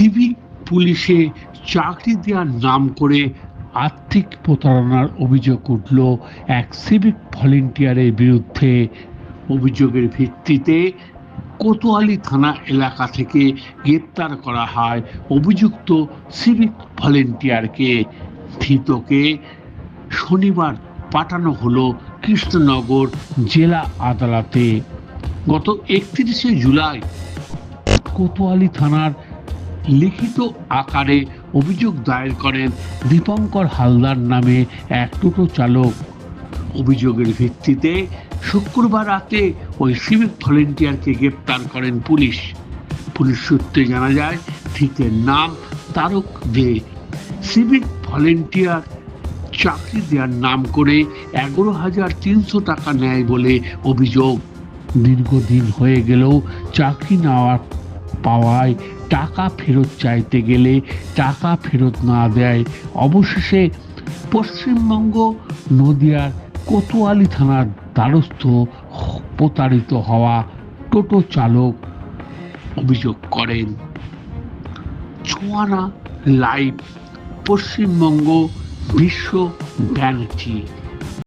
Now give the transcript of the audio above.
Civic পুলিশে চাকরি দেওয়ার নাম করে আর্থিক প্রতারণার অভিযোগ উঠল এক সিভিক ভলেন্টিয়ারের বিরুদ্ধে। অভিযোগের ভিত্তিতে কোতোয়ালি থানা এলাকা থেকে গ্রেপ্তার করা হয় অভিযুক্ত সিভিক ভলেন্টিয়ারকে। ধৃতকে শনিবার পাঠানো হলো কৃষ্ণনগর জেলা আদালতে। গত 31শে জুলাই কোতোয়ালি থানার লিখিত আকারে অভিযোগ দায়ের করেন দীপঙ্কর হালদার নামে এক টোটো চালক। অভিযোগের ভিত্তিতে শুক্রবার রাতে ওই সিভিক ভলেন্টিয়ারকে গ্রেপ্তার করেন পুলিশ। পুলিশ সূত্রে জানা যায়, ধৃতের নাম তারক দে। সিভিক ভলেন্টিয়ার চাকরি দেওয়ার নাম করে 11,300 টাকা নেয় বলে অভিযোগ। দীর্ঘদিন হয়ে গেলেও চাকরি নেওয়ার পাওয়ায় টাকা ফেরত চাইতে গেলে টাকা ফেরত না দেয়। অবশেষে পশ্চিমবঙ্গ নদিয়ার কোতোয়ালি থানার দ্বারস্থ প্রতারিত হওয়া টোটো চালক অভিযোগ করেন। ছোঁয়ানা লাইভ, পশ্চিমবঙ্গ, বিশ্ব ব্যানার্জি।